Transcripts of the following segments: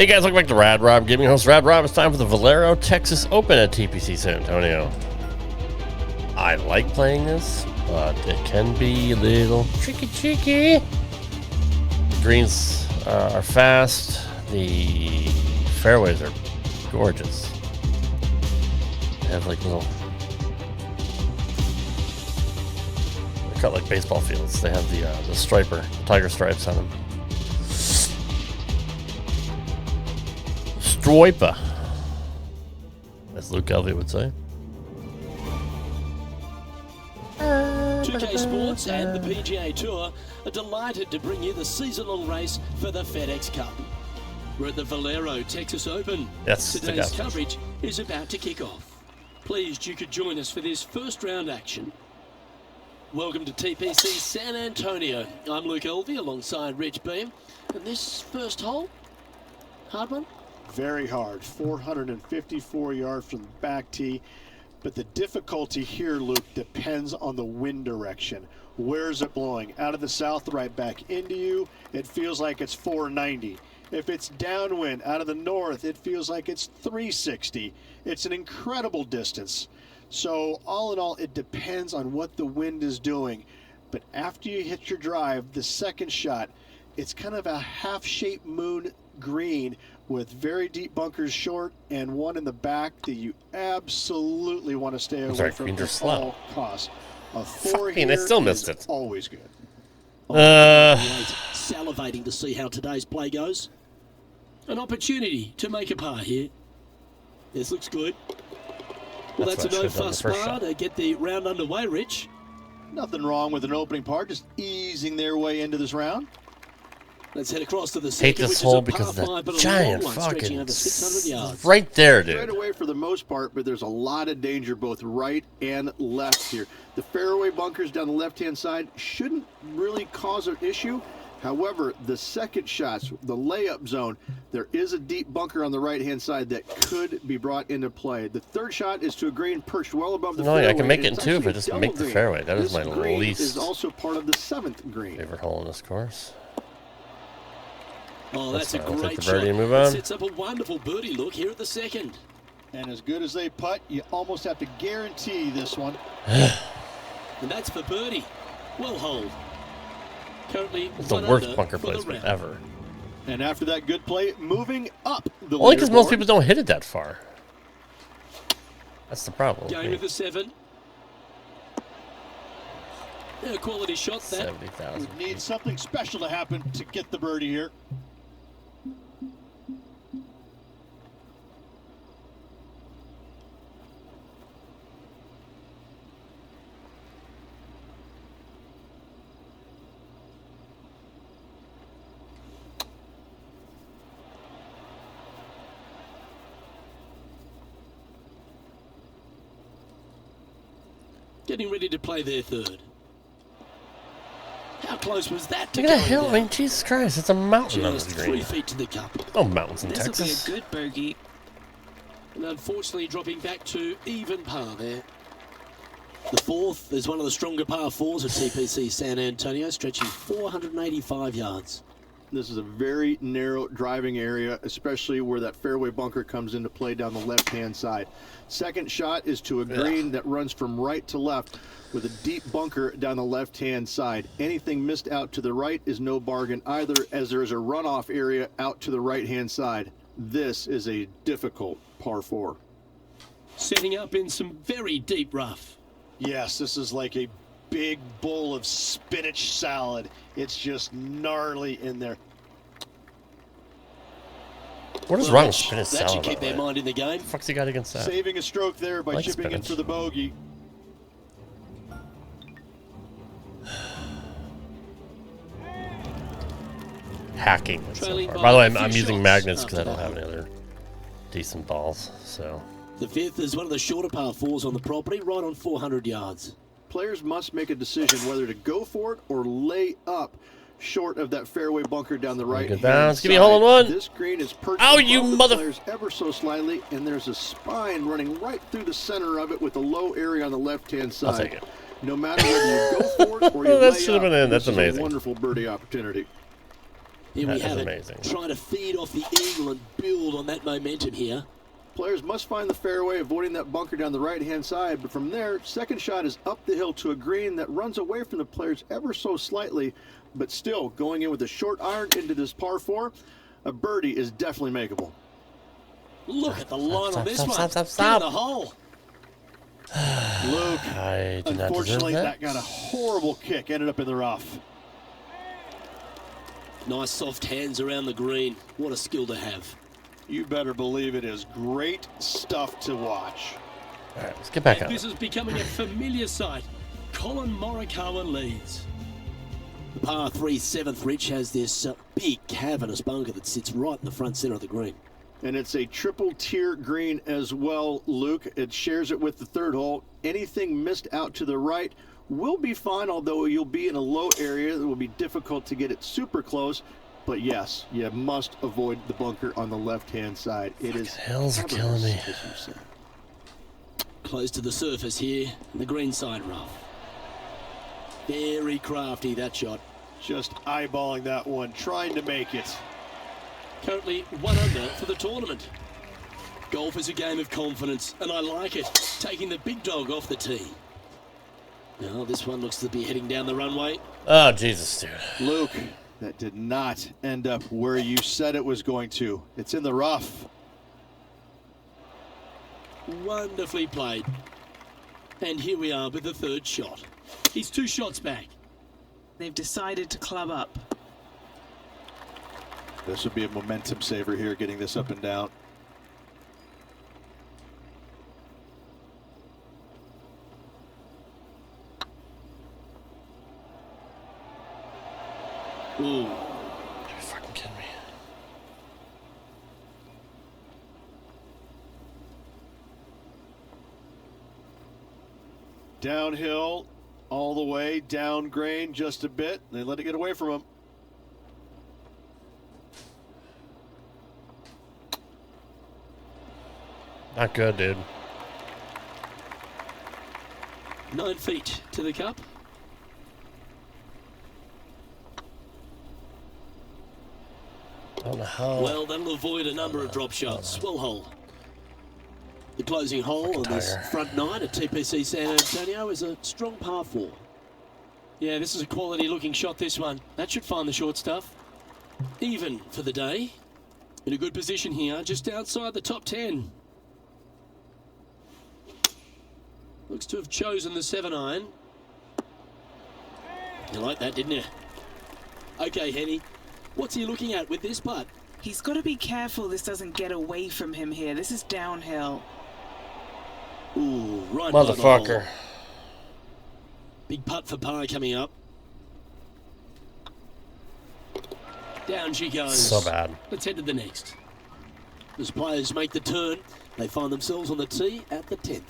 Hey guys, welcome back to Rad Rob Gaming. Host Rad Rob. It's time for the Valero Texas Open at TPC San Antonio. I like playing this, but it can be a little tricky. The greens are fast. The fairways are gorgeous. They have like little... They're cut like baseball fields. They have the striper, tiger stripes on them. Striper, as Luke Elvey would say. 2K Sports and the PGA Tour are delighted to bring you the season-long race for the FedEx Cup. We're at the Valero Texas Open. Yes, today's coverage is about to kick off. Pleased you could join us for this first round action. Welcome to TPC San Antonio. I'm Luke Elvey alongside Rich Beam. And this first hole, hard one? Very hard, 454 yards from the back tee. But the difficulty here, Luke, depends on the wind direction. Where is it blowing? Out of the south, right back into you, it feels like it's 490. If it's downwind, out of the north, it feels like it's 360. It's an incredible distance. So all in all, it depends on what the wind is doing. But after you hit your drive, the second shot, it's kind of a half-shaped moon green with very deep bunkers short and one in the back that you absolutely want to stay away from at all costs. A four here I still missed it. Always good. Salivating to see how today's play goes. An opportunity to make a par here. This looks good. Well, that's a no-fuss par to get the round underway, Rich. Nothing wrong with an opening par, just easing their way into this round. Let's head across to the second, hate this hole because of the giant fucking right there, dude. Straight away for the most part, but there's a lot of danger both right and left here. The fairway bunkers down the left-hand side shouldn't really cause an issue. However, the second shots, the layup zone, there is a deep bunker on the right-hand side that could be brought into play. The third shot is to a green perched well above the fairway. I can make it in two if I just make the fairway. That is my least is also part of the seventh green. Favorite hole in this course. Oh, that's a great shot. It move on. sets up a wonderful birdie look here at the second. And as good as they putt, you almost have to guarantee this one. And that's for birdie. Well holed. Currently, it's the worst bunker placement ever. And after that good play, moving up the only because most people don't hit it that far. That's the problem. Game with the 7. Yeah, quality shot that. 70,000. We need something special to happen to get the birdie here. Getting ready to play their third. How close was that to look at that hill? I mean, Jesus Christ, it's a mountain on the green. 3 feet to the cup. Oh, mountains in This Texas. will be a good bogey. And unfortunately dropping back to even par there. The fourth is one of the stronger par 4s at TPC San Antonio, stretching 485 yards. This is a very narrow driving area, especially where that fairway bunker comes into play down the left-hand side. Second shot is to a green that runs from right to left with a deep bunker down the left-hand side. Anything missed out to the right is no bargain either, as there is a runoff area out to the right-hand side. This is a difficult par 4. Setting up in some very deep rough. Yes, this is like a big bowl of spinach salad. It's just gnarly in there. What is wrong with spinach salad? That should keep their mind in the game. What the fuck's he got against that? Saving a stroke there by chipping in for the bogey. Hacking so far. By the way, I'm using magnets because I don't have any other decent balls. So the fifth is one of the shorter par 4s on the property, right on 400 yards. Players must make a decision whether to go for it or lay up short of that fairway bunker down the right. Good bounce. Give me a hole in one. This green is perched you mother players ever so slightly, and there's a spine running right through the center of it with a low area on the left-hand side. I'll take it. No matter whether you go for it or you that lay should have been in. That's this is amazing. a wonderful birdie opportunity. Here we That is have amazing. it. Trying to feed off the eagle and build on that momentum here. Players must find the fairway, avoiding that bunker down the right-hand side, but from there, second shot is up the hill to a green that runs away from the players ever so slightly, but still going in with a short iron into this par 4, a birdie is definitely makeable. Look at the line on this one. Stop. Get in the hole. Luke, I did not unfortunately, deserve that got a horrible kick, ended up in the rough. Nice soft hands around the green. What a skill to have. You better believe it is great stuff to watch. All right, let's get back on. This is becoming a familiar sight. Colin Morikawa leads. The par 3 7th, Rich, has this big cavernous bunker that sits right in the front center of the green. And it's a triple tier green as well, Luke. It shares it with the third hole. Anything missed out to the right will be fine, although you'll be in a low area that will be difficult to get it super close. But yes, you must avoid the bunker on the left-hand side. It is Hills are killing me. as you said. Close to the surface here, the green side rough. Very crafty, that shot. Just eyeballing that one, trying to make it. Currently 1 under for the tournament. Golf is a game of confidence, and I like it. Taking the big dog off the tee. Now this one looks to be heading down the runway. Oh, Jesus, dude. Luke, that did not end up where you said it was going to. It's in the rough. Wonderfully played. And here we are with the third shot. He's 2 shots back. They've decided to club up. This would be a momentum saver here, getting this up and down. Ooh. Are you fucking kidding me? Downhill, all the way, down grain just a bit. They let it get away from him. Not good, dude. 9 feet to the cup. I don't know how. Well, that'll avoid a number of drop shots. Well hole. The closing hole on this Tiger. front 9 at TPC San Antonio is a strong par 4. Yeah, this is a quality looking shot, this one. That should find the short stuff. Even for the day. In a good position here, just outside the top 10. Looks to have chosen the 7 iron. You like that, didn't you? Okay, Henny. What's he looking at with this putt? He's got to be careful this doesn't get away from him here. This is downhill. Ooh, right by the Motherfucker. hole. Big putt for par coming up. Down she goes. So bad. Let's head to the next. As players make the turn, they find themselves on the tee at the 10th.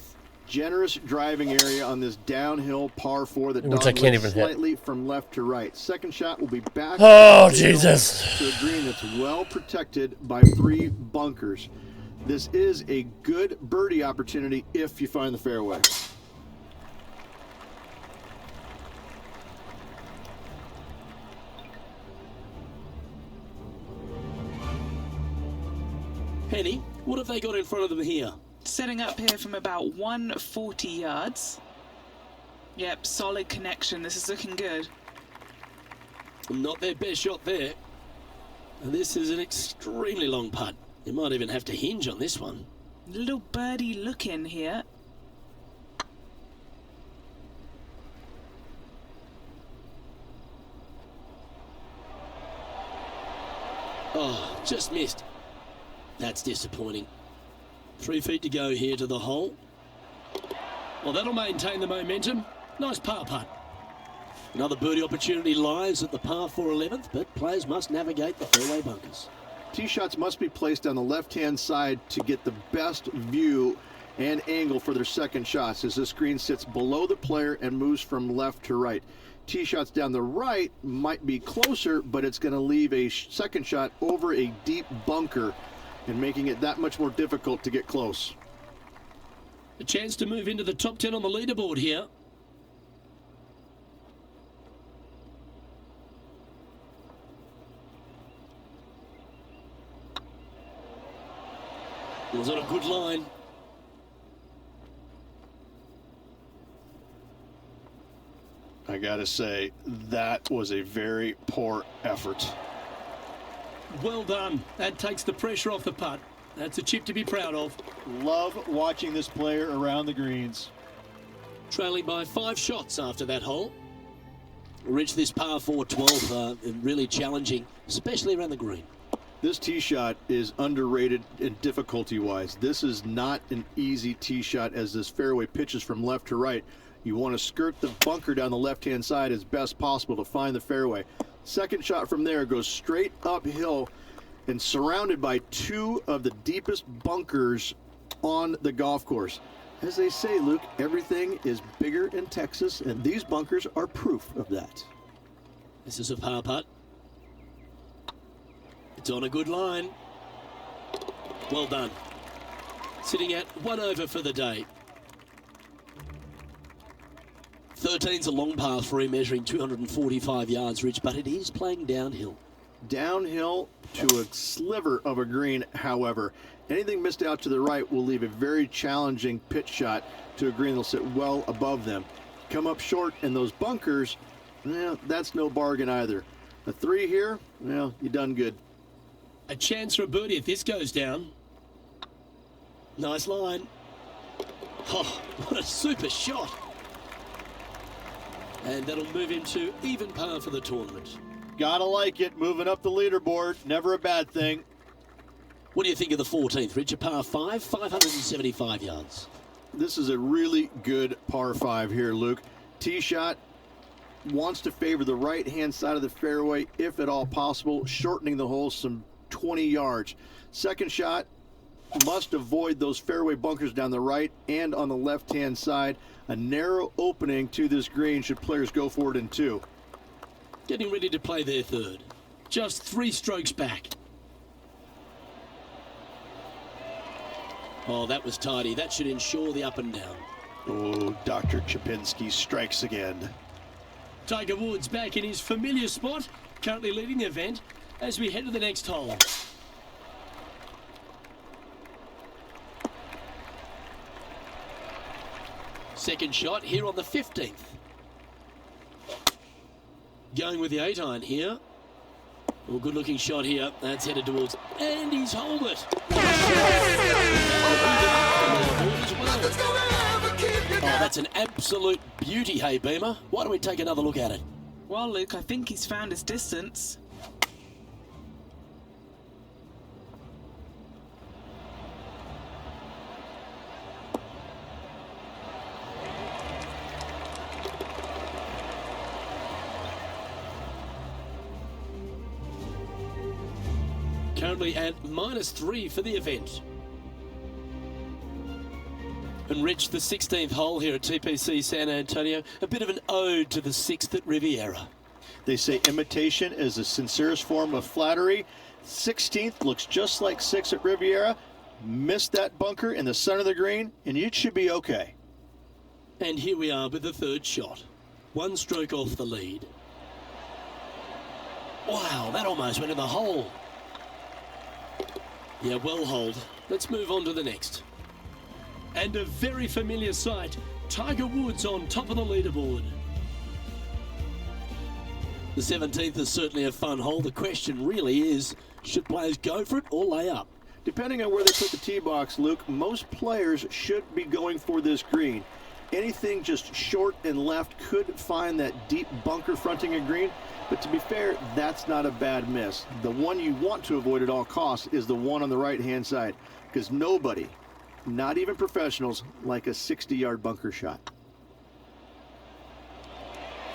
Generous driving area on this downhill par 4 that Which I can't even hit. slightly from left to right. Second shot will be back Oh, up the hill Jesus. to a green that's well protected by 3 bunkers. This is a good birdie opportunity if you find the fairway. Henny, what have they got in front of them here? Setting up here from about 140 yards. Yep, solid connection. This is looking good. Not their best shot there. And this is an extremely long putt. You might even have to hinge on this one. Little birdie look in here. Oh, just missed. That's disappointing. 3 feet to go here to the hole. Well, that'll maintain the momentum. Nice par putt. Another birdie opportunity lies at the par 4 11th, but players must navigate the fairway bunkers. Tee shots must be placed on the left-hand side to get the best view and angle for their second shots, as this green sits below the player and moves from left to right. Tee shots down the right might be closer, but it's going to leave a second shot over a deep bunker and making it that much more difficult to get close. A chance to move into the top 10 on the leaderboard here. Was on a good line. I gotta say, that was a very poor effort. Well done. That takes the pressure off the putt. That's a chip to be proud of. Love watching this player around the greens. Trailing by 5 shots after that hole. Reached this par 4 12, really challenging, especially around the green. This tee shot is underrated in difficulty-wise. This is not an easy tee shot as this fairway pitches from left to right. You want to skirt the bunker down the left-hand side as best possible to find the fairway. Second shot from there goes straight uphill and surrounded by 2 of the deepest bunkers on the golf course. As they say, Luke, everything is bigger in Texas, and these bunkers are proof of that. This is a par putt. It's on a good line. Well done. Sitting at 1 over for the day. 13's a long par 3, measuring 245 yards, Rich, but it is playing downhill. Downhill to a sliver of a green, however. Anything missed out to the right will leave a very challenging pitch shot to a green that'll sit well above them. Come up short in those bunkers, that's no bargain either. A 3 here, well, you done good. A chance for a birdie if this goes down. Nice line. Oh, what a super shot. And that'll move him to even par for the tournament. Gotta like it, moving up the leaderboard, never a bad thing. What do you think of the 14th, Rich? A par 5, 575 yards. This is a really good par 5 here, Luke. Tee shot wants to favor the right-hand side of the fairway, if at all possible, shortening the hole some 20 yards. Second shot must avoid those fairway bunkers down the right and on the left-hand side. A narrow opening to this green should players go for it in 2. Getting ready to play their third. Just 3 strokes back. Oh, that was tidy. That should ensure the up and down. Oh, Dr. Chapinski strikes again. Tiger Woods back in his familiar spot, currently leading the event as we head to the next hole. Second shot here on the 15th. Going with the 8-iron here. Well, good looking shot here. That's headed towards, and he's holed it. Oh, that's an absolute beauty, hey Beamer. Why don't we take another look at it? Well, Luke, I think he's found his distance. Currently at -3 for the event. And Rich, the 16th hole here at TPC San Antonio, a bit of an ode to the 6th at Riviera. They say imitation is the sincerest form of flattery. 16th looks just like 6 at Riviera. Missed that bunker in the center of the green, and you should be okay. And here we are with the third shot. 1 stroke off the lead. Wow, that almost went in the hole. Yeah, well holed. Let's move on to the next. And a very familiar sight. Tiger Woods on top of the leaderboard. The 17th is certainly a fun hole. The question really is, should players go for it or lay up? Depending on where they put the tee box, Luke, most players should be going for this green. Anything just short and left could find that deep bunker fronting a green. But to be fair, that's not a bad miss. The one you want to avoid at all costs is the one on the right-hand side, because nobody, not even professionals, like a 60-yard bunker shot.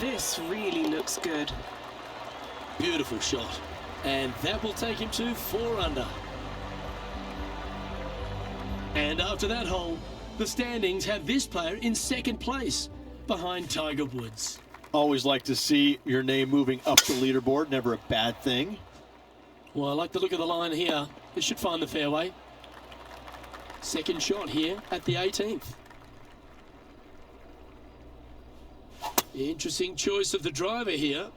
This really looks good. Beautiful shot. And that will take him to 4 under. And after that hole, the standings have this player in 2nd place, behind Tiger Woods. Always like to see your name moving up the leaderboard. Never a bad thing. Well, I like the look of the line here. This should find the fairway. Second shot here at the 18th. Interesting choice of the driver here.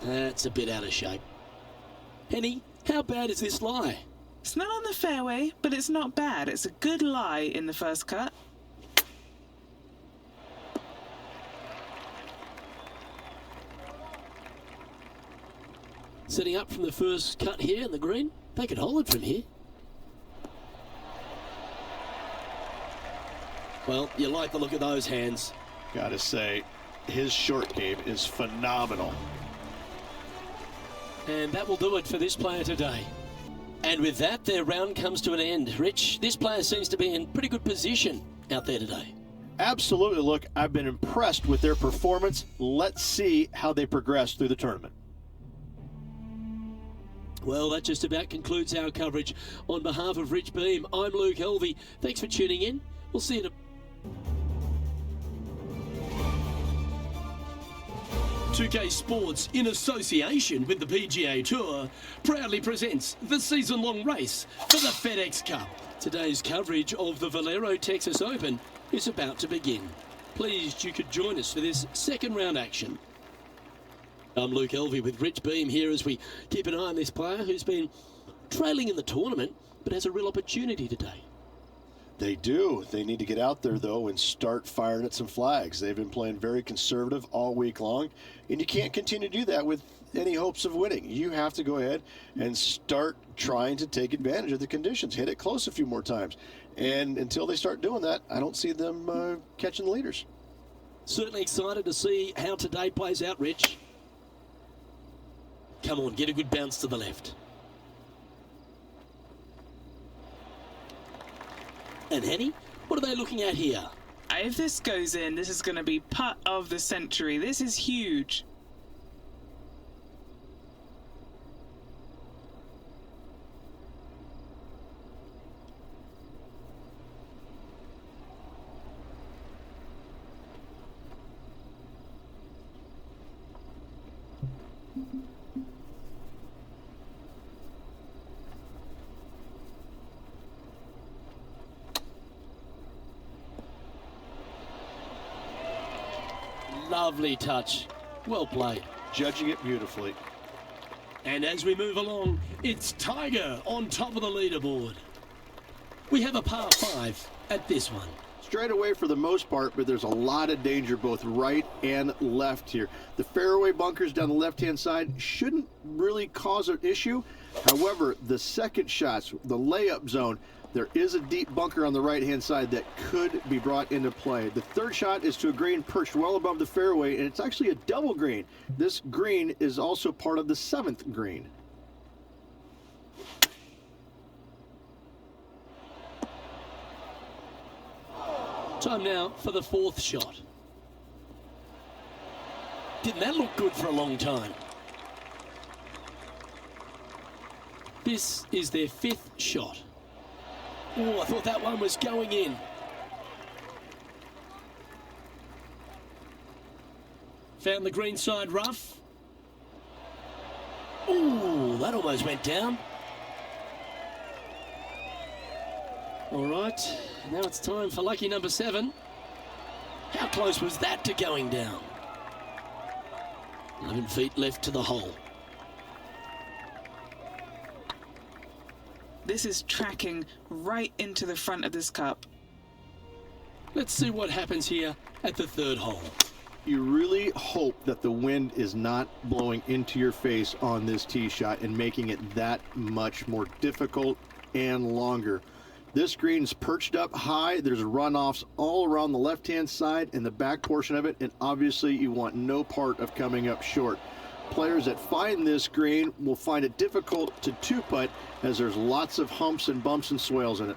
That's a bit out of shape. Henny, how bad is this lie? It's not on the fairway, but it's not bad. It's a good lie in the first cut. Setting up from the first cut here in the green. They could hold it from here. Well, you like the look of those hands. Gotta say, his short game is phenomenal. And that will do it for this player today. And with that, their round comes to an end. Rich, this player seems to be in pretty good position out there today. Absolutely. Look, I've been impressed with their performance. Let's see how they progress through the tournament. Well, that just about concludes our coverage. On behalf of Rich Beam, I'm Luke Helvey. Thanks for tuning in. We'll see you in a... 2K Sports, in association with the PGA Tour, proudly presents the season-long race for the FedEx Cup. Today's coverage of the Valero Texas Open is about to begin. Pleased you could join us for this second round action. I'm Luke Helvey with Rich Beam here as we keep an eye on this player who's been trailing in the tournament but has a real opportunity today. They do. They need to get out there, though, and start firing at some flags. They've been playing very conservative all week long, and you can't continue to do that with any hopes of winning. You have to go ahead and start trying to take advantage of the conditions. Hit it close a few more times. And until they start doing that, I don't see them catching the leaders. Certainly excited to see how today plays out, Rich. Come on, get a good bounce to the left. And Henny, what are they looking at here? If this goes in, this is going to be putt of the century. This is huge. Lovely touch. Well played. Judging it beautifully. And as we move along, it's Tiger on top of the leaderboard. We have a par 5 at this one. Straight away for the most part, but there's a lot of danger both right and left here. The fairway bunkers down the left-hand side shouldn't really cause an issue. However, the second shots, the layup zone, there is a deep bunker on the right-hand side that could be brought into play. The third shot is to a green perched well above the fairway, and it's actually a double green. This green is also part of the 7th green. Time now for the 4th shot. Didn't that look good for a long time? This is their 5th shot. Oh, I thought that one was going in. Found the green side rough. Oh, that almost went down. All right, now it's time for lucky number 7. How close was that to going down? 11 feet left to the hole. This is tracking right into the front of this cup. Let's see what happens here at the 3rd hole. You really hope that the wind is not blowing into your face on this tee shot and making it that much more difficult and longer. This green's perched up high. There's runoffs all around the left-hand side and the back portion of it, and obviously you want no part of coming up short. Players that find this green will find it difficult to two-putt as there's lots of humps and bumps and swales in it.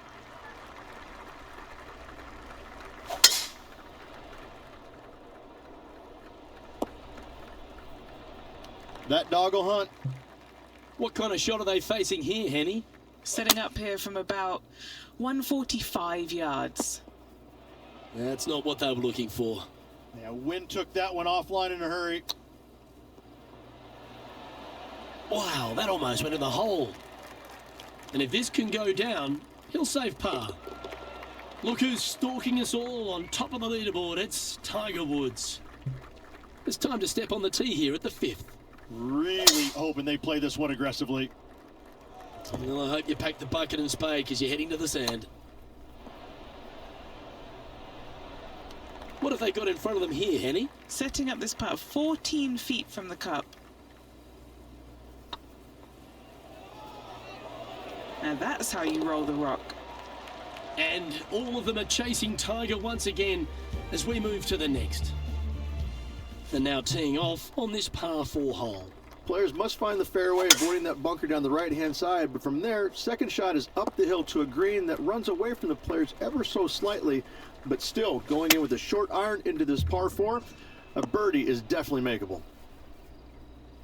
That dog will hunt. What kind of shot are they facing here, Henny? Setting up here from about 145 yards. That's not what they were looking for. Yeah, wind took that one offline in a hurry. Wow, that almost went in the hole. And if this can go down, he'll save par. Look who's stalking us all on top of the leaderboard. It's Tiger Woods. It's time to step on the tee here at the 5th. Really hoping they play this one aggressively. Well, I hope you pack the bucket and spade because you're heading to the sand. What have they got in front of them here, Henny? Setting up this putt 14 feet from the cup. Now that's how you roll the rock. And all of them are chasing Tiger once again as we move to the next. And now teeing off on this par 4 hole. Players must find the fairway, avoiding that bunker down the right-hand side, but from there, second shot is up the hill to a green that runs away from the players ever so slightly, but still going in with a short iron into this par 4. A birdie is definitely makeable.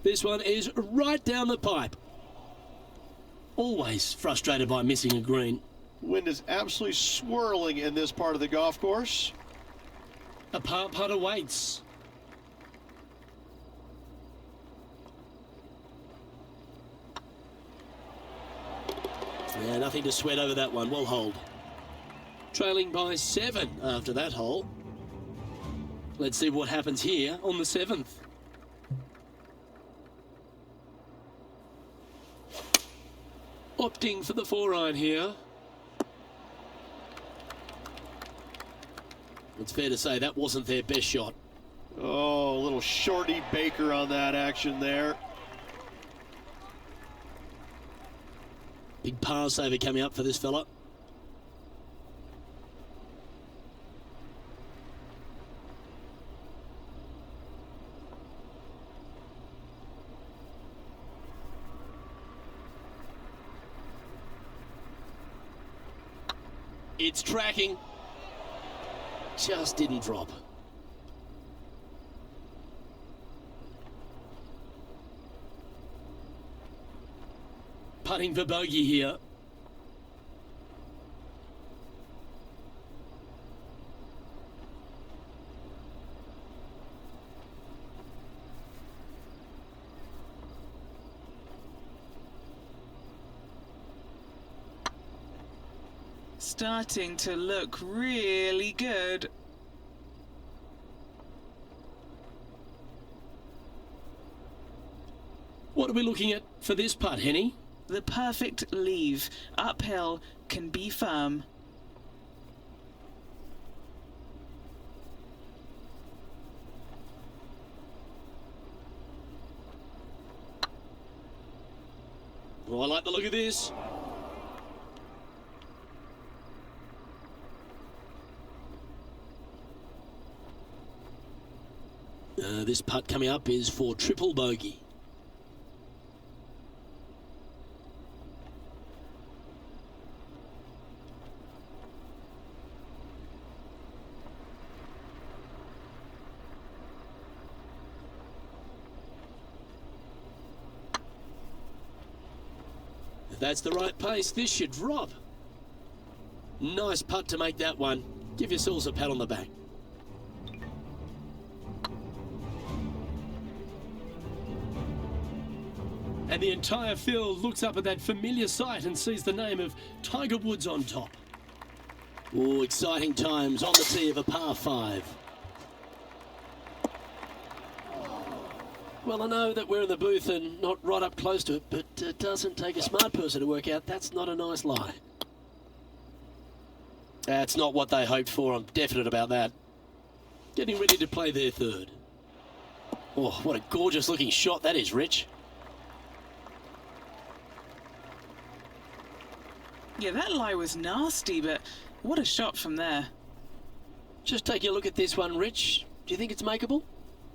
This one is right down the pipe. Always frustrated by missing a green. Wind is absolutely swirling in this part of the golf course. A par putt awaits. Yeah, nothing to sweat over that one. Well hold. Trailing by 7 after that hole. Let's see what happens here on the 7th. Opting for the 4-iron here. It's fair to say that wasn't their best shot. Oh, a little shorty Baker on that action there. Big par saver coming up for this fella. It's tracking. Just didn't drop. Putting for bogey here. Starting to look really good. What are we looking at for this putt, Henny? The perfect leave. Uphill, can be firm. Oh, I like the look of this. This putt coming up is for triple bogey. If that's the right pace, this should drop. Nice putt to make that one. Give yourselves a pat on the back. And the entire field looks up at that familiar sight and sees the name of Tiger Woods on top. Oh, exciting times on the tee of a par 5. Well, I know that we're in the booth and not right up close to it, but it doesn't take a smart person to work out that's not a nice lie. That's not what they hoped for, I'm definite about that. Getting ready to play their third. Oh, what a gorgeous looking shot that is, Rich. Yeah, that lie was nasty, but what a shot from there. Just taking a look at this one, Rich. Do you think it's makeable?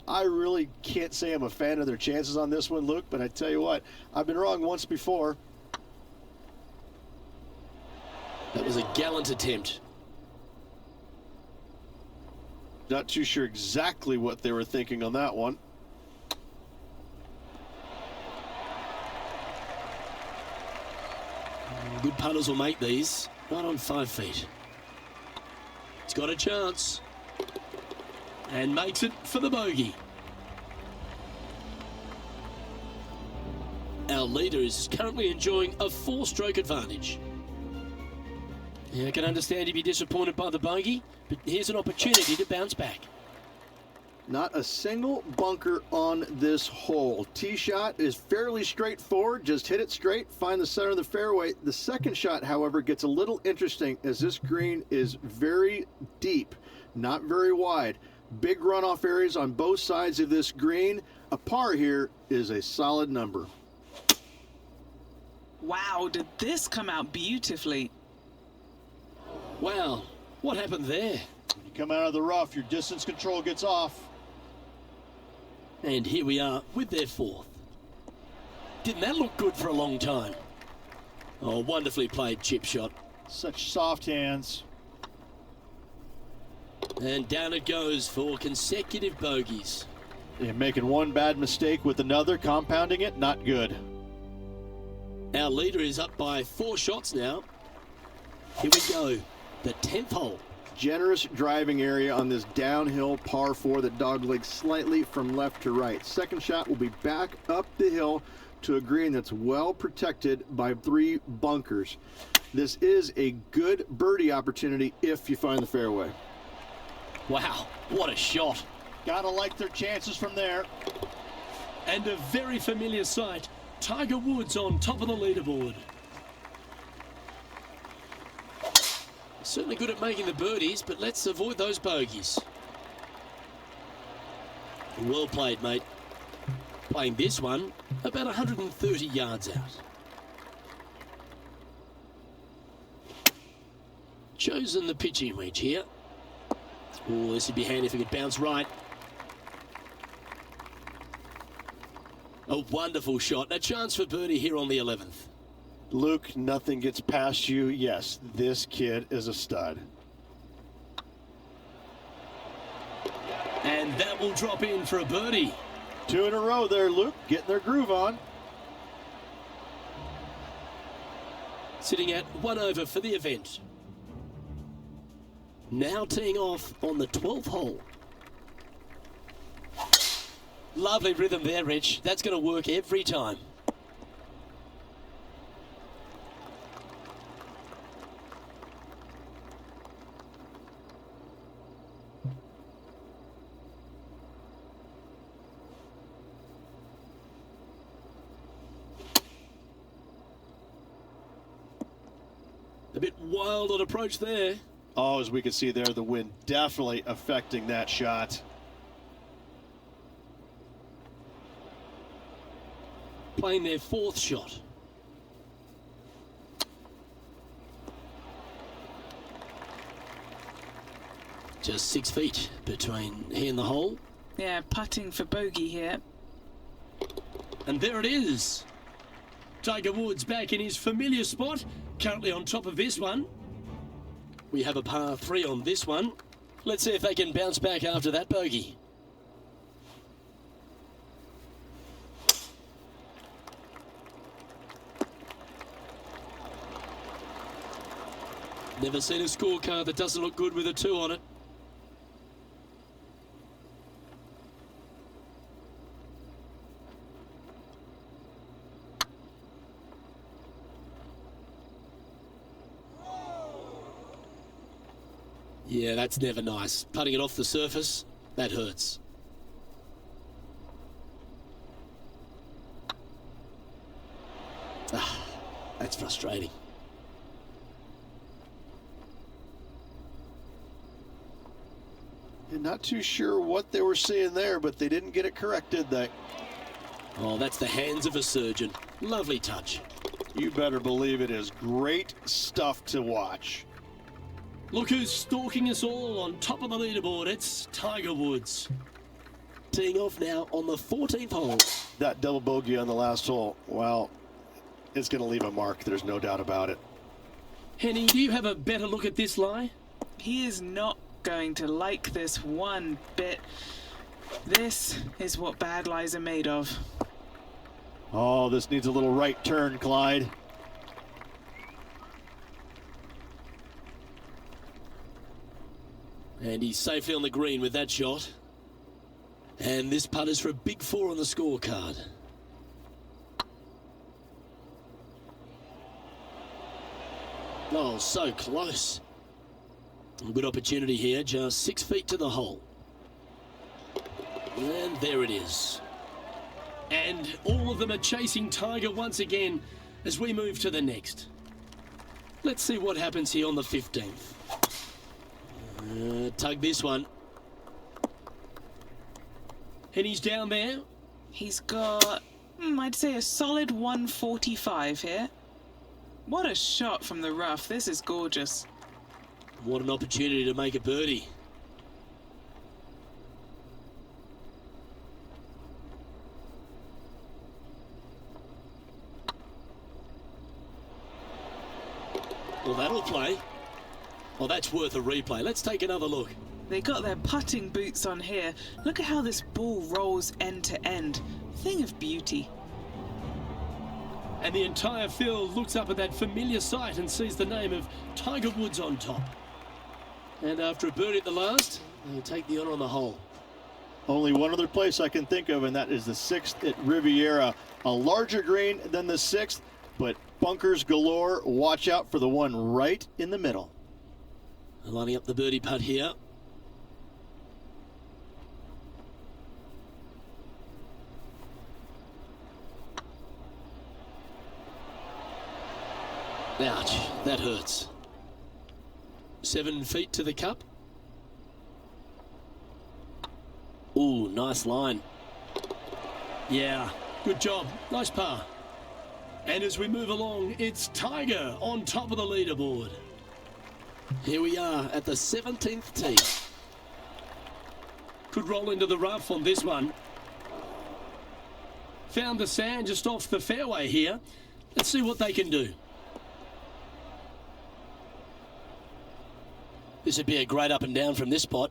I really can't say I'm a fan of their chances on this one, Luke, but I tell you what, I've been wrong once before. That was a gallant attempt. Not too sure exactly what they were thinking on that one. Good putters will make these. Right on 5 feet. It's got a chance. And makes it for the bogey. Our leader is currently enjoying a 4-stroke advantage. Yeah, I can understand if you're disappointed by the bogey, but here's an opportunity to bounce back. Not a single bunker on this hole. Tee shot is fairly straightforward. Just hit it straight, find the center of the fairway. The second shot, however, gets a little interesting as this green is very deep, not very wide. Big runoff areas on both sides of this green. A par here is a solid number. Wow, did this come out beautifully? Wow, what happened there? When you come out of the rough, your distance control gets off. And here we are with their fourth. Didn't that look good for a long time? Oh, wonderfully played chip shot. Such soft hands. And down it goes for consecutive bogeys. Yeah, making one bad mistake with another, compounding it, not good. Our leader is up by 4 shots now. Here we go, the 10th hole. Generous driving area on this downhill par 4 that doglegs slightly from left to right. Second shot will be back up the hill to a green that's well protected by 3 bunkers. This is a good birdie opportunity if you find the fairway. Wow, what a shot. Gotta like their chances from there. And a very familiar sight. Tiger Woods on top of the leaderboard. Certainly good at making the birdies, but let's avoid those bogeys. Well played, mate. Playing this one about 130 yards out. Chosen the pitching wedge here. Oh, this would be handy if it could bounce right. A wonderful shot. A chance for birdie here on the 11th. Luke, nothing gets past you. Yes, this kid is a stud. And that will drop in for a birdie. 2 in a row there, Luke. Getting their groove on. Sitting at 1 over for the event. Now teeing off on the 12th hole. Lovely rhythm there, Rich. That's going to work every time. A bit wild on approach there. Oh, as we can see there, the wind definitely affecting that shot. Playing their 4th shot. Just 6 feet between he and the hole. Yeah, putting for bogey here. And there it is. Tiger Woods back in his familiar spot. Currently on top of this one. We have a par 3 on this one. Let's see if they can bounce back after that bogey. Never seen a scorecard that doesn't look good with a 2 on it. Yeah, that's never nice. Putting it off the surface, that hurts. Ah, that's frustrating. You're not too sure what they were seeing there, but they didn't get it correct, did they? Oh, that's the hands of a surgeon. Lovely touch. You better believe it is great stuff to watch. Look who's stalking us all on top of the leaderboard. It's Tiger Woods. Teeing off now on the 14th hole. That double bogey on the last hole, well, it's going to leave a mark. There's no doubt about it. Henny, do you have a better look at this lie? He is not going to like this one bit. This is what bad lies are made of. Oh, this needs a little right turn, Clyde. And he's safely on the green with that shot. And this putt is for a big 4 on the scorecard. Oh, so close. Good opportunity here, just 6 feet to the hole. And there it is. And all of them are chasing Tiger once again as we move to the next. Let's see what happens here on the 15th. Tug this one. And he's down there. He's got, I'd say a solid 145 here. What a shot from the rough. This is gorgeous. What an opportunity to make a birdie. Well, that'll play. Well, that's worth a replay. Let's take another look. They got their putting boots on here. Look at how this ball rolls end to end. Thing of beauty. And the entire field looks up at that familiar sight and sees the name of Tiger Woods on top. And after a birdie at the last, they'll take the honour on the hole. Only one other place I can think of, and that is the 6th at Riviera. A larger green than the 6th, but bunkers galore. Watch out for the one right in the middle. Lining up the birdie putt here. Ouch, that hurts. 7 feet to the cup. Ooh, nice line. Yeah, good job. Nice par. And as we move along, it's Tiger on top of the leaderboard. Here we are at the 17th tee. Could roll into the rough on this one. Found the sand just off the fairway here. Let's see what they can do. This would be a great up and down from this spot.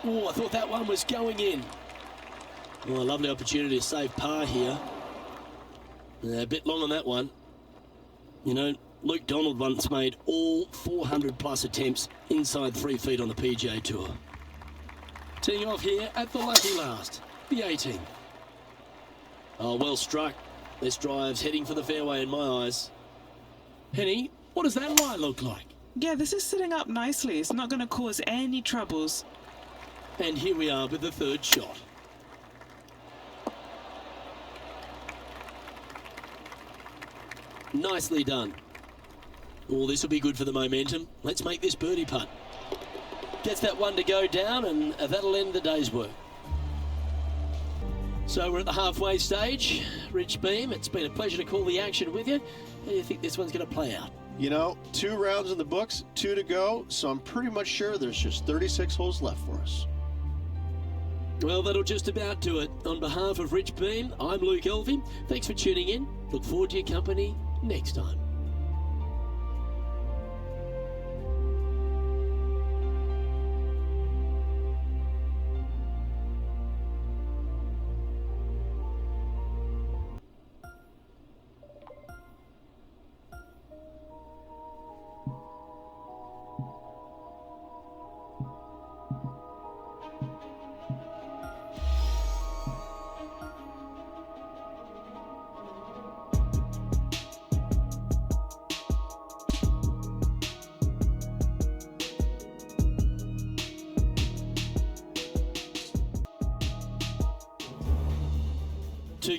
Oh, I thought that one was going in. Oh, a lovely opportunity to save par here. A bit long on that one. You know, Luke Donald once made all 400 plus attempts inside 3 feet on the PGA Tour. Teeing off here at the lucky last, the 18th. Oh, well struck. This drive's heading for the fairway in my eyes. Henny, what does that lie look like? Yeah, this is sitting up nicely. It's not going to cause any troubles. And here we are with the 3rd shot. Nicely done. Oh, this will be good for the momentum. Let's make this birdie putt. Gets that one to go down, and that'll end the day's work. So we're at the halfway stage. Rich Beam, it's been a pleasure to call the action with you. How do you think this one's going to play out? You know, 2 rounds in the books, 2 to go, so I'm pretty much sure there's just 36 holes left for us. Well, that'll just about do it. On behalf of Rich Beam, I'm Luke Elvey. Thanks for tuning in. Look forward to your company next time.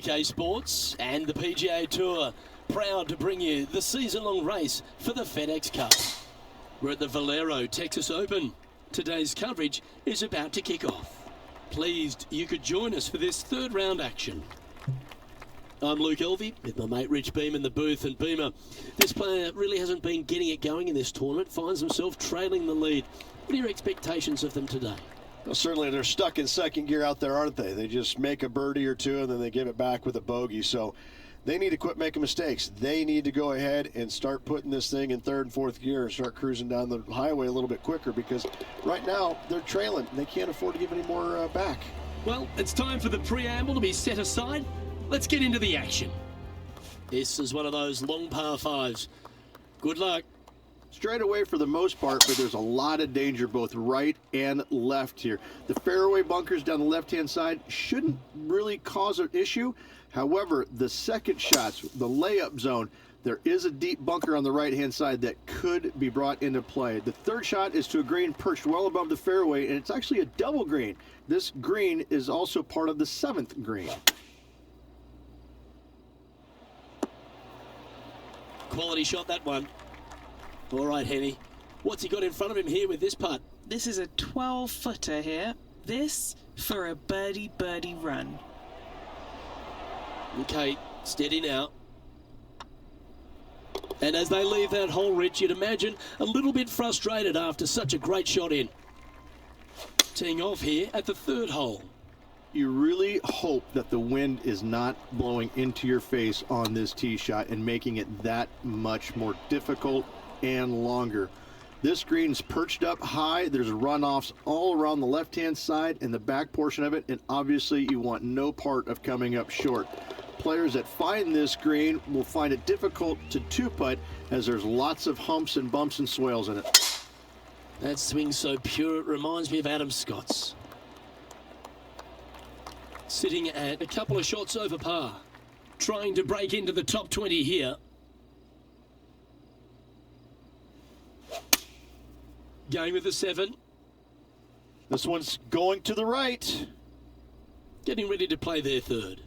PGA2K Sports and the PGA Tour proud to bring you the season-long race for the FedEx Cup. We're at the Valero Texas Open. Today's coverage is about to kick off. Pleased you could join us for this 3rd round action. I'm Luke Elvey with my mate Rich Beam in the booth. And Beamer, this player really hasn't been getting it going in this tournament, finds himself trailing the lead. What are your expectations of them today? Well, certainly they're stuck in second gear out there, aren't they? They just make a birdie or two and then they give it back with a bogey. So they need to quit making mistakes. They need to go ahead and start putting this thing in 3rd and 4th gear and start cruising down the highway a little bit quicker, because right now they're trailing. They can't afford to give any more back. Well, it's time for the preamble to be set aside. Let's get into the action. This is one of those long par 5s. Good luck. Straight away for the most part, but there's a lot of danger both right and left here. The fairway bunkers down the left-hand side shouldn't really cause an issue. However, the second shots, the layup zone, There is a deep bunker on the right-hand side that could be brought into play. The third shot is to a green perched well above the fairway, and it's actually a double green. This green is also part of the 7th green. Quality shot, that one. All right, Henny. What's he got in front of him here with this putt? This is a 12-footer here. This for a birdie run. Okay, steady now. And as they leave that hole, Rich, you'd imagine a little bit frustrated after such a great shot in. Teeing off here at the 3rd hole. You really hope that the wind is not blowing into your face on this tee shot and making it that much more difficult and longer. This green's perched up high. There's runoffs all around the left-hand side and the back portion of it, and obviously you want no part of coming up short. Players that find this green will find it difficult to two-putt as there's lots of humps and bumps and swales in it. That swing's so pure, it reminds me of Adam Scott's. Sitting at a couple of shots over par. Trying to break into the top 20 here. Going with the 7. This one's going to the right. Getting ready to play their 3rd.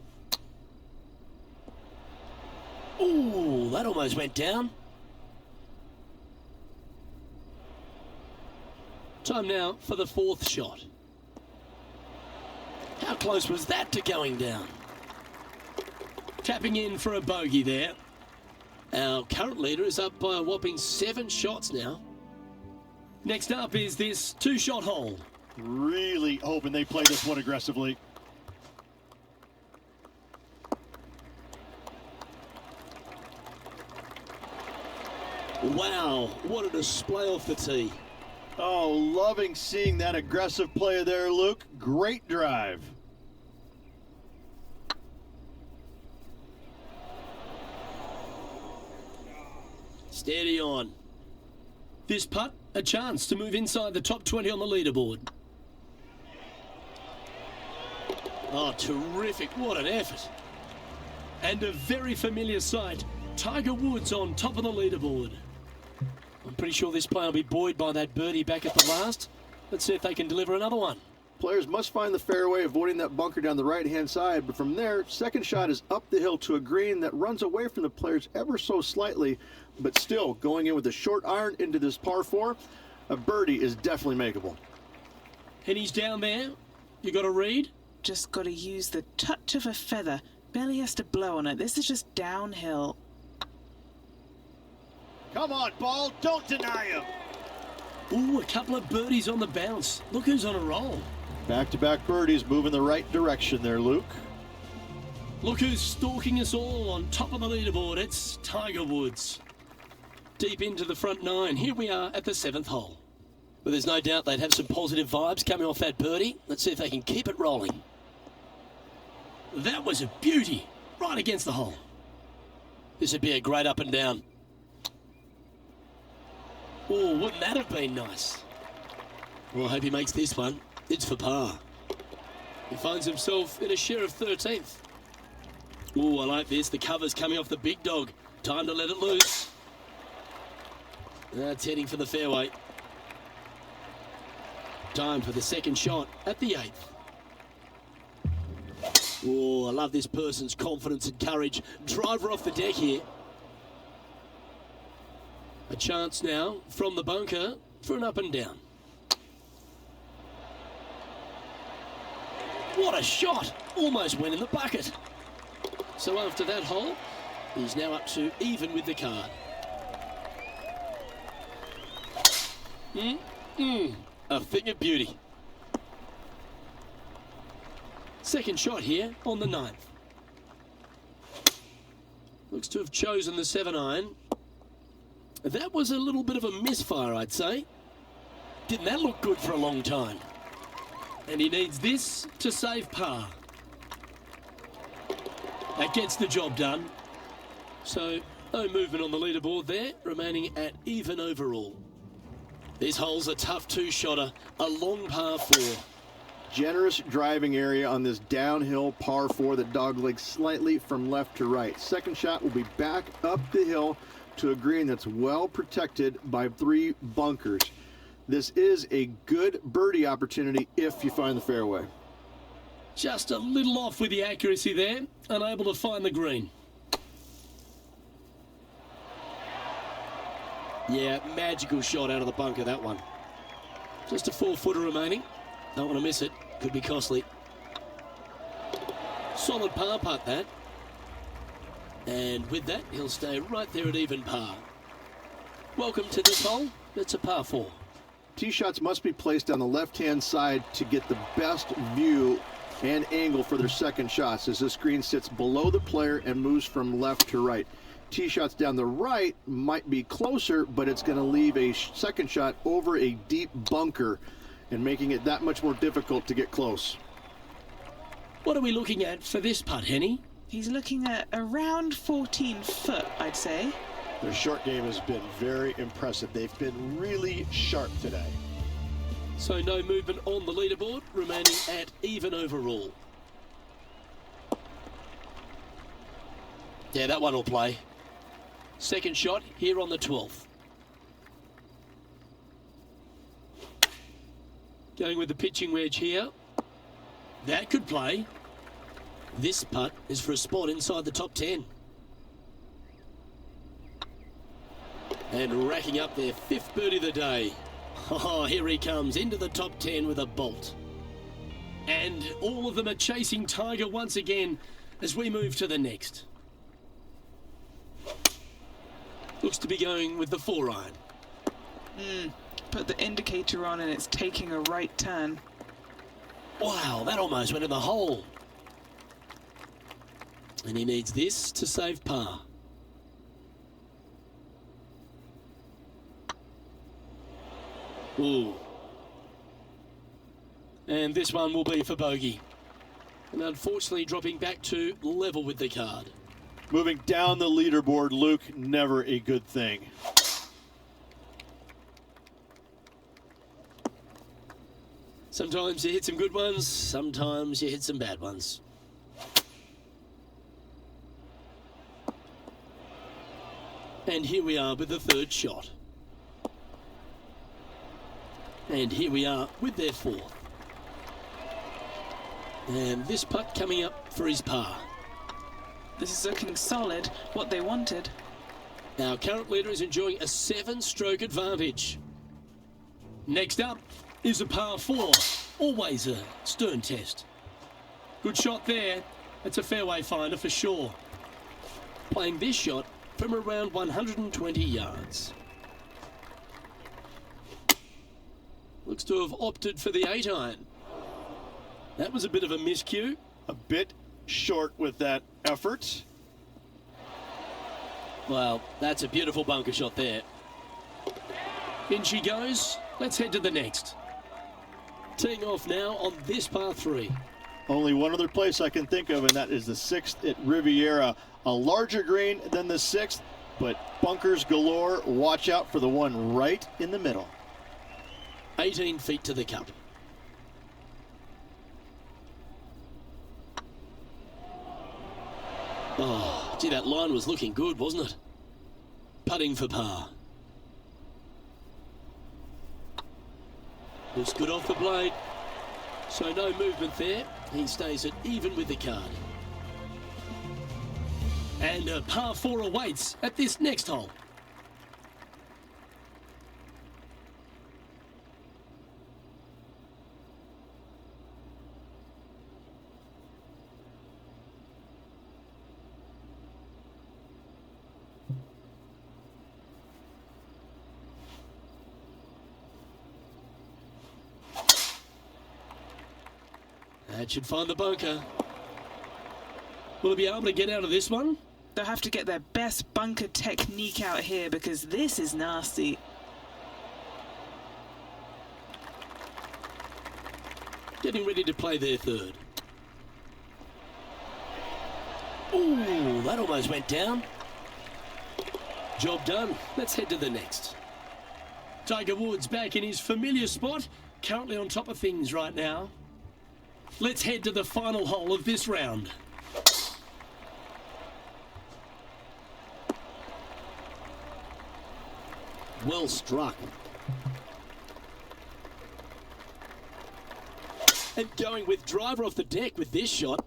Ooh, that almost went down. Time now for the 4th shot. How close was that to going down? Tapping in for a bogey there. Our current leader is up by a whopping 7 shots now. Next up is this 2-shot hole. Really hoping they play this one aggressively. Wow, what a display off the tee. Oh, loving seeing that aggressive play there, Luke. Great drive. Steady on. This putt, a chance to move inside the top 20 on the leaderboard. Oh, terrific. What an effort. And a very familiar sight. Tiger Woods on top of the leaderboard. I'm pretty sure this player will be buoyed by that birdie back at the last. Let's see if they can deliver another one. Players must find the fairway, avoiding that bunker down the right-hand side. But from there, second shot is up the hill to a green that runs away from the players ever so slightly, but still going in with a short iron into this par 4. A birdie is definitely makeable. And he's down there. You got a read? Just got to use the touch of a feather. Barely has to blow on it. This is just downhill. Come on, ball. Don't deny him. Ooh, a couple of birdies on the bounce. Look who's on a roll. Back-to-back birdies moving the right direction there, Luke. Look who's stalking us all on top of the leaderboard. It's Tiger Woods. Deep into the front 9. Here we are at the 7th hole. But there's no doubt they'd have some positive vibes coming off that birdie. Let's see if they can keep it rolling. That was a beauty. Right against the hole. This would be a great up and down. Oh, wouldn't that have been nice? Well, I hope he makes this one. It's for par. He finds himself in a share of 13th. Oh, I like this. The cover's coming off the big dog. Time to let it loose. That's heading for the fairway. Time for the second shot at the 8th. Oh, I love this person's confidence and courage. Driver off the deck here. A chance now from the bunker for an up and down. What a shot! Almost went in the bucket. So after that hole, he's now up to even with the card. A thing of beauty. Second shot here on the 9th. Looks to have chosen the 7-iron. That was a little bit of a misfire, I'd say. Didn't that look good for a long time? And he needs this to save par. That gets the job done. So, no movement on the leaderboard there, remaining at even overall. This hole's a tough 2-shotter, a long par 4. generous driving area on this downhill par 4 that doglegs slightly from left to right. Second shot will be back up the hill to a green that's well protected by 3 bunkers. This is a good birdie opportunity if you find the fairway. Just a little off with the accuracy there, unable to find the green. Yeah, magical shot out of the bunker, that one. Just a 4-footer remaining. Don't want to miss it. Could be costly. Solid par putt, that. And with that, he'll stay right there at even par. Welcome to this hole. It's a par 4. Tee shots must be placed on the left-hand side to get the best view and angle for their second shots, as this green sits below the player and moves from left to right. Tee shots down the right might be closer, but it's going to leave a second shot over a deep bunker and making it that much more difficult to get close. What are we looking at for this putt, Henny? He's looking at around 14 foot, I'd say. Their short game has been very impressive. They've been really sharp today. So no movement on the leaderboard, remaining at even overall. Yeah, that one will play. Second shot here on the 12th. Going with the pitching wedge here. That could play. This putt is for a spot inside the top 10. And racking up their 5th birdie of the day. Oh, here he comes into the top 10 with a bolt. And all of them are chasing Tiger once again as we move to the next. Looks to be going with the 4-iron. Put the indicator on and it's taking a right turn. Wow, that almost went in the hole. And he needs this to save par. Ooh. And this one will be for bogey. And unfortunately dropping back to level with the card. Moving down the leaderboard, Luke, never a good thing. Sometimes you hit some good ones, sometimes you hit some bad ones. And here we are with the 3rd shot. And here we are with their 4th. And this putt coming up for his par. This is looking solid, what they wanted. Our current leader is enjoying a 7-stroke advantage. Next up is a par 4. Always a stern test. Good shot there. That's a fairway finder for sure. Playing this shot from around 120 yards. Looks to have opted for the 8-iron. That was a bit of a miscue. A bit short with that effort. Well, that's a beautiful bunker shot there. In she goes. Let's head to the next. Teeing off now on this par 3. Only one other place I can think of, and that is the 6th at Riviera. A larger green than the 6th, but bunkers galore. Watch out for the one right in the middle. 18 feet to the cup. Oh, gee, that line was looking good, wasn't it? Putting for par. Looks good off the blade. So no movement there. He stays at even with the card. And a par 4 awaits at this next hole. That should find the bunker. Will he be able to get out of this one? They'll have to get their best bunker technique out here because this is nasty. Getting ready to play their 3rd. Ooh, that almost went down. Job done. Let's head to the next. Tiger Woods back in his familiar spot. Currently on top of things right now. Let's head to the final hole of this round. Well struck. And going with driver off the deck with this shot.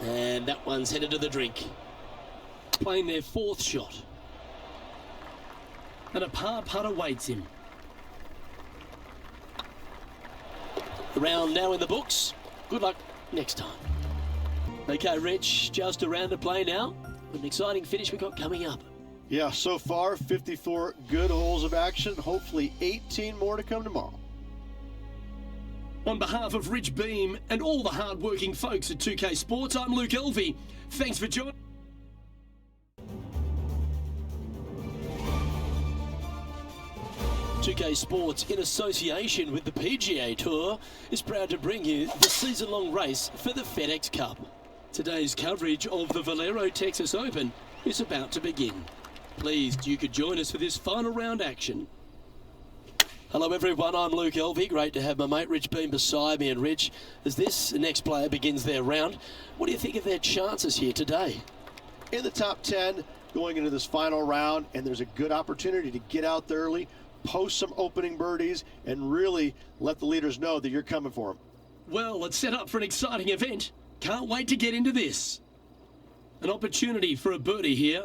And that one's headed to the drink. Playing their fourth shot. And a par putt awaits him. The round now in the books. Good luck next time. Okay, Rich, just a round to play now. An exciting finish we got coming up. Yeah, so far 54 good holes of action. Hopefully 18 more to come tomorrow. On behalf of Rich Beam and all the hard-working folks at 2K Sports, I'm Luke Elvey. Thanks for joining. .2K Sports, in association with the PGA Tour, is proud to bring you the season-long race for the FedEx Cup. Today's coverage of the Valero Texas Open is about to begin. Pleased you could join us for this final round action. Hello everyone, I'm Luke Elvey. Great to have my mate Rich Beam beside me. And Rich, as this next player begins their round, what do you think of their chances here today? In the top 10 going into this final round, and there's a good opportunity to get out there early, post some opening birdies, and really let the leaders know that you're coming for them. Well, it's set up for an exciting event. Can't wait to get into this. An opportunity for a birdie here.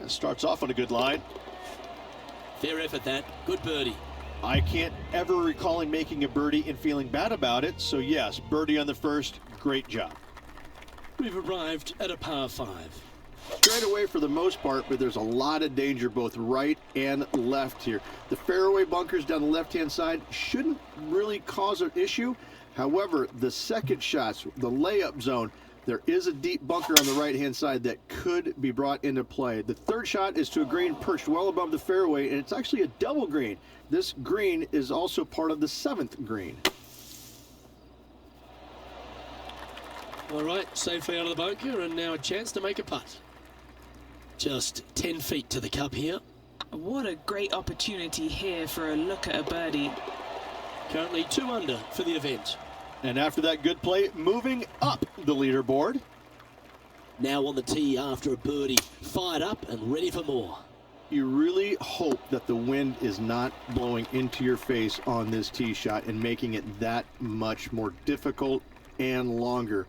Starts off on a good line. Fair effort that. Good birdie. I can't ever recall him making a birdie and feeling bad about it. So yes, birdie on the first, great job. We've arrived at a par 5. Straight away for the most part, but there's a lot of danger both right and left here. The fairway bunkers down the left-hand side shouldn't really cause an issue. However, the second shots, the layup zone, there is a deep bunker on the right-hand side that could be brought into play. The third shot is to a green perched well above the fairway, and it's actually a double green. This green is also part of the 7th green. All right, safely out of the bunker, and now a chance to make a putt. Just 10 feet to the cup here. What a great opportunity here for a look at a birdie. Currently 2 under for the event. And after that good play, moving up the leaderboard. Now on the tee after a birdie, fired up and ready for more. You really hope that the wind is not blowing into your face on this tee shot and making it that much more difficult and longer.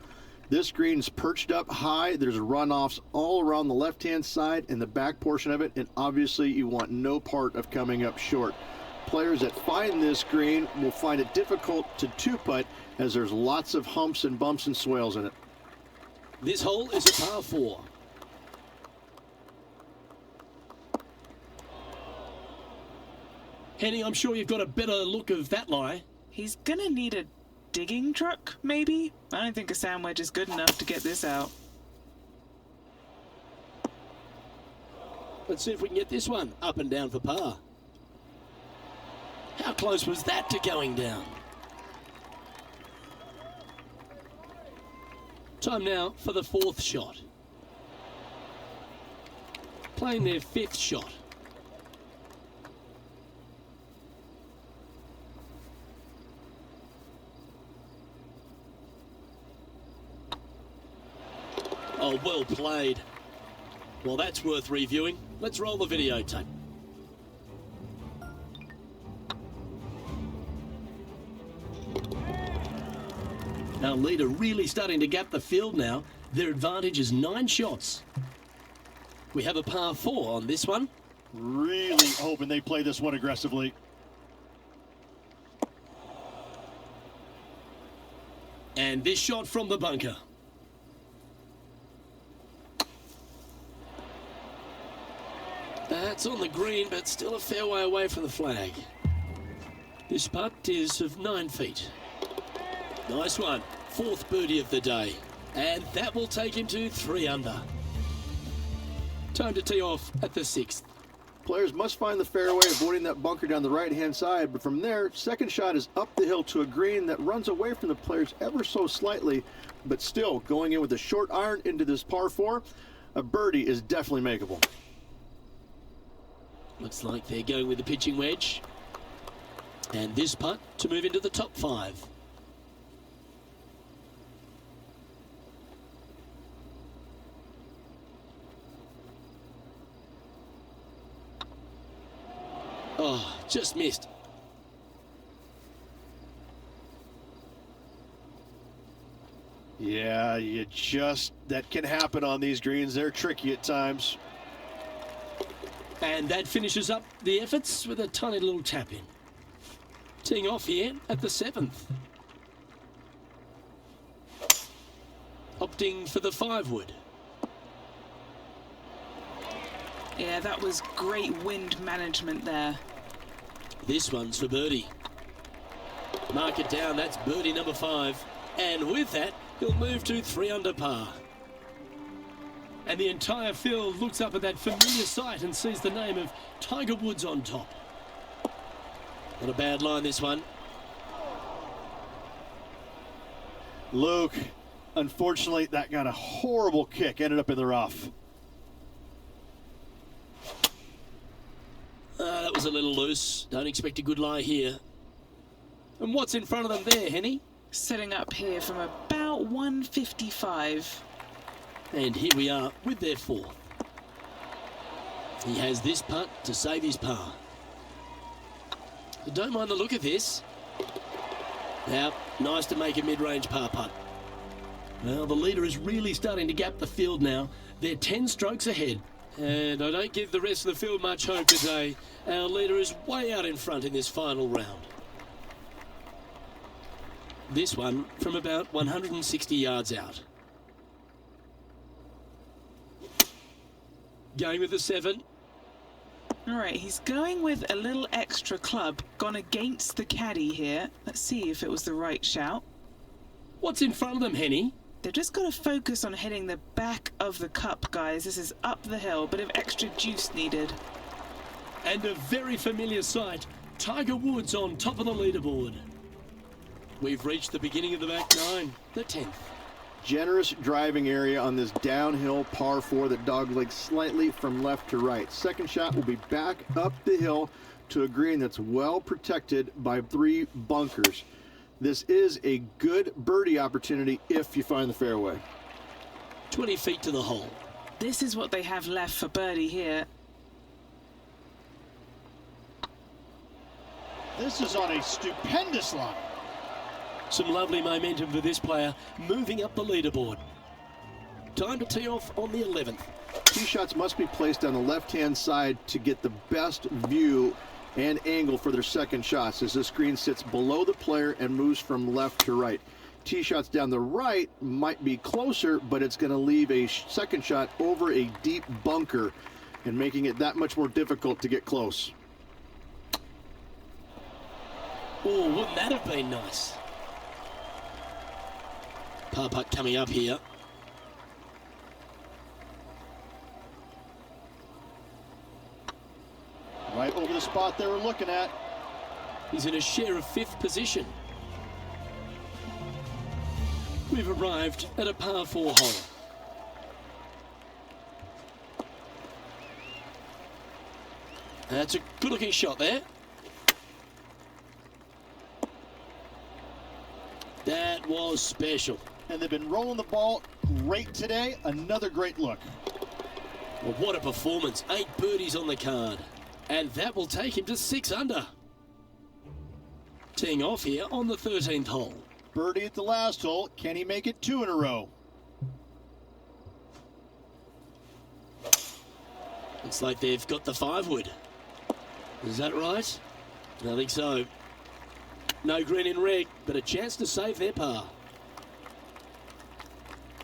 This green's perched up high. There's runoffs all around the left-hand side and the back portion of it, and obviously you want no part of coming up short. Players that find this green will find it difficult to two-putt as there's lots of humps and bumps and swales in it. This hole is a par 4. Henny, I'm sure you've got a better look of that lie. He's gonna need a digging truck, maybe? I don't think a sand wedge is good enough to get this out. Let's see if we can get this one up and down for par. How close was that to going down? Time now for the 4th shot. Playing their 5th shot. Oh, well played. Well, that's worth reviewing. Let's roll the videotape. Our leader really starting to gap the field now. Their advantage is 9 shots. We have a par 4 on this one. Really hoping they play this one aggressively. And this shot from the bunker. That's on the green, but still a fair way away from the flag. This putt is of 9 feet. Nice one. 4th birdie of the day. And that will take him to 3 under. Time to tee off at the 6th. Players must find the fairway, avoiding that bunker down the right-hand side, but from there, second shot is up the hill to a green that runs away from the players ever so slightly, but still going in with a short iron into this par 4. A birdie is definitely makeable. Looks like they're going with the pitching wedge. And this putt to move into the top 5. Oh, just missed. Yeah, that can happen on these greens. They're tricky at times. And that finishes up the efforts with a tiny little tap in. Teeing off here at the 7th. Opting for the 5-wood. Yeah, that was great wind management there. This one's for birdie. Mark it down, that's birdie number 5. And with that, he'll move to 3 under par. And the entire field looks up at that familiar sight and sees the name of Tiger Woods on top. Not a bad line, this one. Luke, unfortunately, that got a horrible kick. Ended up in the rough. That was a little loose. Don't expect a good lie here. And what's in front of them there, Henny? Setting up here from about 155. And here we are with their 4th. He has this putt to save his par. But don't mind the look of this. Now, nice to make a mid-range par putt. Well, the leader is really starting to gap the field now. They're 10 strokes ahead. And I don't give the rest of the field much hope today. Our leader is way out in front in this final round. This one from about 160 yards out. Going with the 7. All right, he's going with a little extra club, gone against the caddy here. Let's see if it was the right shout. What's in front of them, Henny? They've just got to focus on hitting the back of the cup, guys. This is up the hill, bit of extra juice needed. And a very familiar sight, Tiger Woods on top of the leaderboard. We've reached the beginning of the back 9, the 10th. Generous driving area on this downhill par 4 that doglegs slightly from left to right. Second shot will be back up the hill to a green that's well protected by 3 bunkers. This is a good birdie opportunity if you find the fairway. 20 feet to the hole. This is what they have left for birdie here. This is on a stupendous line. Some lovely momentum for this player, moving up the leaderboard. Time to tee off on the 11th. Tee shots must be placed on the left-hand side to get the best view and angle for their second shots, as this green sits below the player and moves from left to right. Tee shots down the right might be closer, but it's going to leave a second shot over a deep bunker and making it that much more difficult to get close. Oh, wouldn't that have been nice? Par putt coming up here. Right over the spot they were looking at. He's in a share of 5th position. We've arrived at a par 4 hole. That's a good-looking shot there. That was special. And they've been rolling the ball great today. Another great look. Well, what a performance. 8 birdies on the card. And that will take him to 6 under. Teeing off here on the 13th hole. Birdie at the last hole. Can he make it 2 in a row? Looks like they've got the 5-wood. Is that right? I think so. No green in red, but a chance to save their par.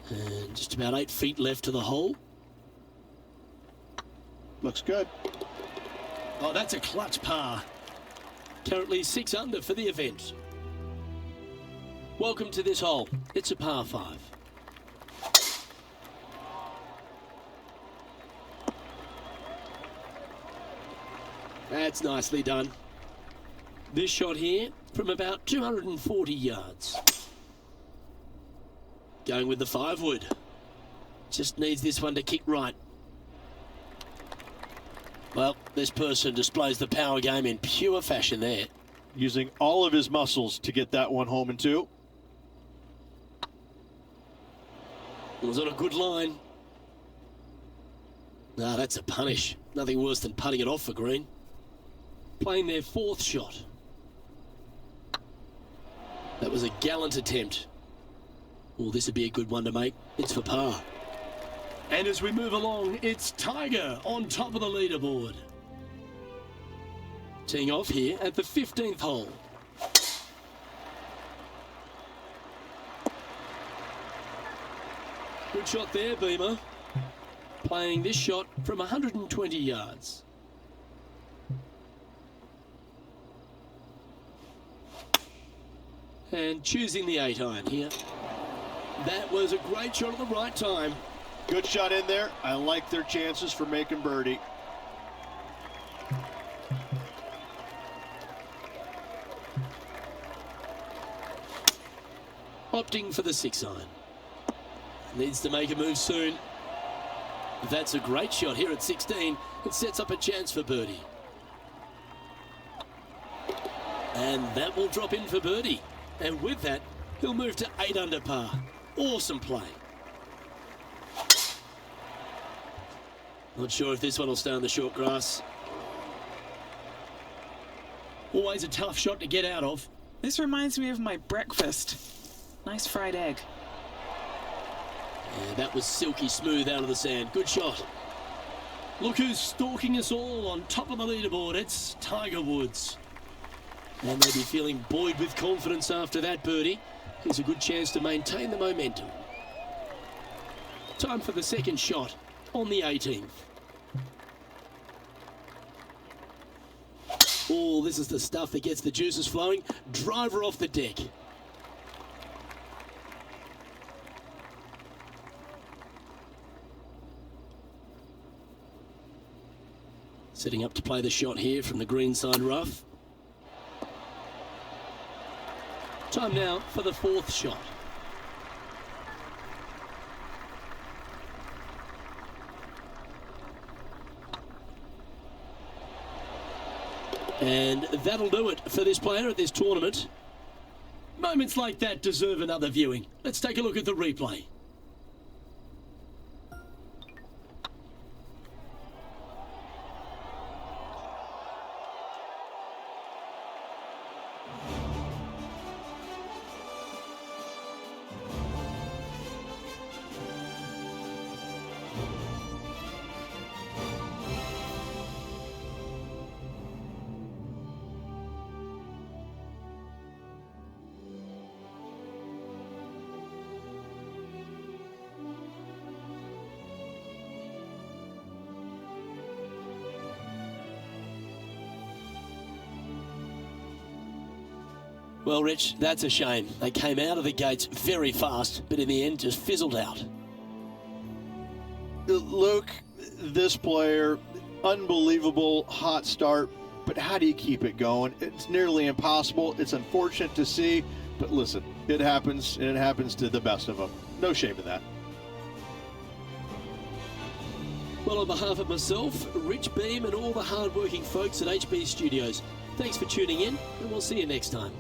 And just about 8 feet left to the hole. Looks good. Oh, that's a clutch par. Currently 6 under for the event. Welcome to this hole. It's a par 5. That's nicely done. This shot here from about 240 yards. Going with the 5-wood. Just needs this one to kick right. Well, this person displays the power game in pure fashion there. Using all of his muscles to get that one home in 2. It was on a good line. Nah, that's a punish. Nothing worse than putting it off for green. Playing their 4th shot. That was a gallant attempt. Well, this would be a good one to make. It's for par. And as we move along, it's Tiger on top of the leaderboard. Teeing off here at the 15th hole. Good shot there, Beamer. Playing this shot from 120 yards. And choosing the 8-iron here. That was a great shot at the right time. Good shot in there. I like their chances for making birdie. Opting for the 6-iron. Needs to make a move soon. That's a great shot here at 16. It sets up a chance for birdie. And that will drop in for birdie. And with that, he'll move to 8 under par. Awesome play. Not sure if this one will stay on the short grass. Always a tough shot to get out of. This reminds me of my breakfast. Nice fried egg. Yeah, that was silky smooth out of the sand. Good shot. Look who's stalking us all on top of the leaderboard. It's Tiger Woods. And they'll be feeling buoyed with confidence after that birdie. Here's a good chance to maintain the momentum. Time for the 2nd shot on the 18th. Oh, this is the stuff that gets the juices flowing. Driver off the deck. Setting up to play the shot here from the greenside rough. Time now for the 4th shot. And that'll do it for this player at this tournament. Moments like that deserve another viewing. Let's take a look at the replay. Well, Rich, that's a shame. They came out of the gates very fast, but in the end just fizzled out. Luke, this player, unbelievable hot start, but how do you keep it going? It's nearly impossible. It's unfortunate to see, but listen, it happens, and it happens to the best of them. No shame in that. Well, on behalf of myself, Rich Beam, and all the hard-working folks at HB Studios, thanks for tuning in, and we'll see you next time.